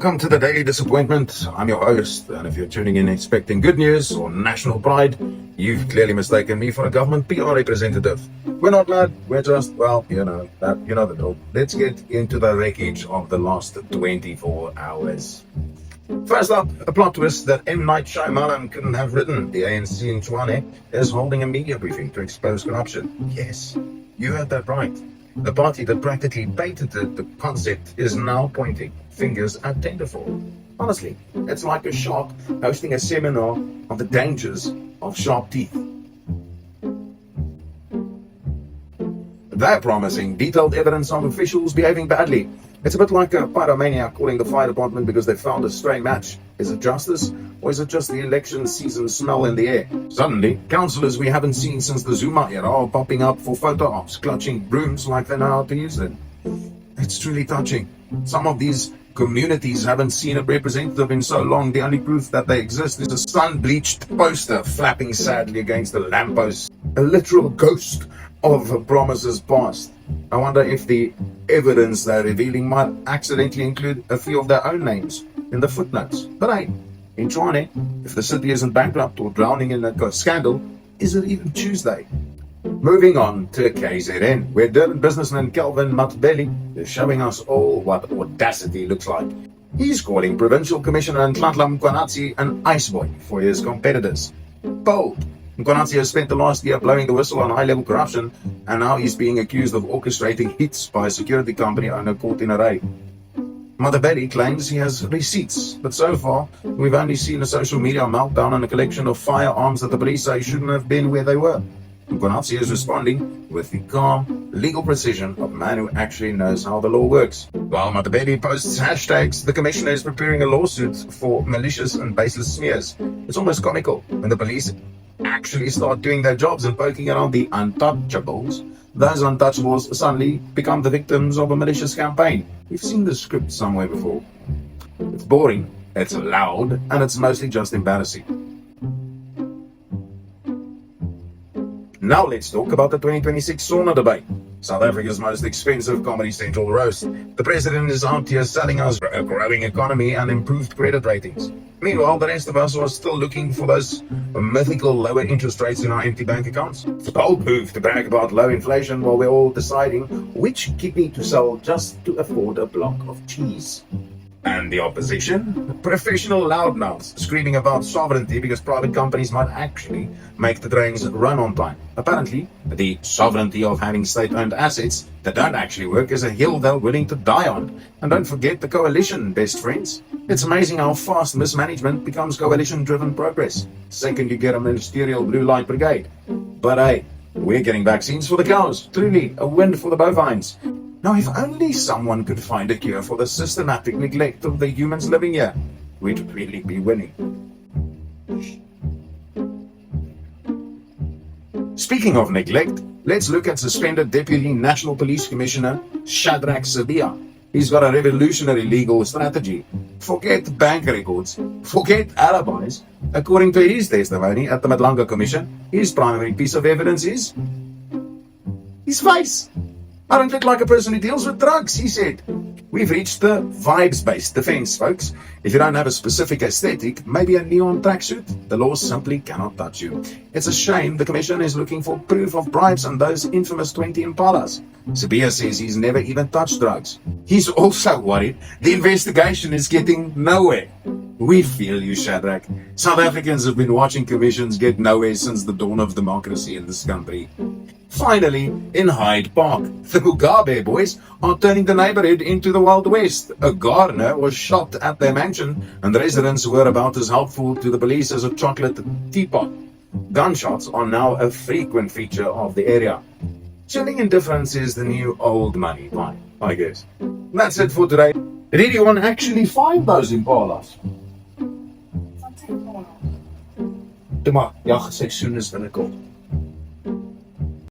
Welcome to the Daily Disappointment. I'm your host, and if you're tuning in expecting good news or national pride, you've clearly mistaken me for a government PR representative. We're not mad, we're just, well, you know the drill. Let's get into the wreckage of the last 24 hours. First up, a plot twist that M. Night Shyamalan couldn't have written. The ANC in Tshwane is holding a media briefing to expose corruption. Yes, you heard that right. The party that practically patented the concept is now pointing fingers at Tenderful. Honestly, it's like a shark hosting a seminar on the dangers of sharp teeth. They're promising detailed evidence of officials behaving badly. It's a bit like a pyromaniac calling the fire department because they found a stray match. Is it justice, or is it just the election season smell in the air? Suddenly, councillors we haven't seen since the Zuma era are popping up for photo ops, clutching brooms like they know how to use them. It's truly touching. Some of these communities haven't seen a representative in so long. The only proof that they exist is a sun-bleached poster flapping sadly against the lamppost. A literal ghost of promises past. I wonder if the evidence they're revealing might accidentally include a few of their own names in the footnotes. But hey, in Tshwane, if the city isn't bankrupt or drowning in a scandal, is it even Tuesday? Moving on to KZN, where Durban businessman Kelvin Matbeli is showing us all what audacity looks like. He's calling Provincial Commissioner Nhlanhla Mkhwanazi an iceboy for his competitors. Bold. Mkhwanazi has spent the last year blowing the whistle on high-level corruption, and now he's being accused of orchestrating hits by a security company owner caught in a raid. Matbeli claims he has receipts, but so far, we've only seen a social media meltdown and a collection of firearms that the police say shouldn't have been where they were. Mkhwanazi is responding with the calm, legal precision of a man who actually knows how the law works. While Matbeli posts hashtags, the commissioner is preparing a lawsuit for malicious and baseless smears. It's almost comical when the police actually start doing their jobs and poking around the untouchables. Those untouchables suddenly become the victims of a malicious campaign. We've seen this script somewhere before. It's boring, it's loud, and it's mostly just embarrassing. Now let's talk about the 2026 sauna debate. South Africa's most expensive Comedy Central roast. The president is out here selling us a growing economy and improved credit ratings. Meanwhile, the rest of us are still looking for those mythical lower interest rates in our empty bank accounts. It's a bold move to brag about low inflation while we're all deciding which kidney to sell just to afford a block of cheese. And the opposition? Professional loudmouths screaming about sovereignty because private companies might actually make the trains run on time. Apparently, the sovereignty of having state-owned assets that don't actually work is a hill they're willing to die on. And don't forget the coalition, best friends. It's amazing how fast mismanagement becomes coalition-driven progress. Second, you get a ministerial blue light brigade. But hey, we're getting vaccines for the cows. Truly, a win for the bovines. Now, if only someone could find a cure for the systematic neglect of the humans living here, we'd really be winning. Speaking of neglect, let's look at suspended Deputy National Police Commissioner Shadrack Sibiya. He's got a revolutionary legal strategy. Forget bank records, forget alibis. According to his testimony at the Madlanga Commission, his primary piece of evidence is his face. I don't look like a person who deals with drugs, he said. We've reached the vibes-based defense, folks. If you don't have a specific aesthetic, maybe a neon tracksuit, the law simply cannot touch you. It's a shame the commission is looking for proof of bribes and those infamous 20 Impalas. Sibiya says he's never even touched drugs. He's also worried the investigation is getting nowhere. We feel you, Shadrack. South Africans have been watching commissions get nowhere since the dawn of democracy in this country. Finally, in Hyde Park, the Mugabe boys are turning the neighborhood into the Wild West. A gardener was shot at their mansion, and the residents were about as helpful to the police as a chocolate teapot. Gunshots are now a frequent feature of the area. Chilling indifference is the new old money pie, I guess. That's it for today. Did anyone actually find those Impalas? Toe maar, ja, seisoen is binnekort.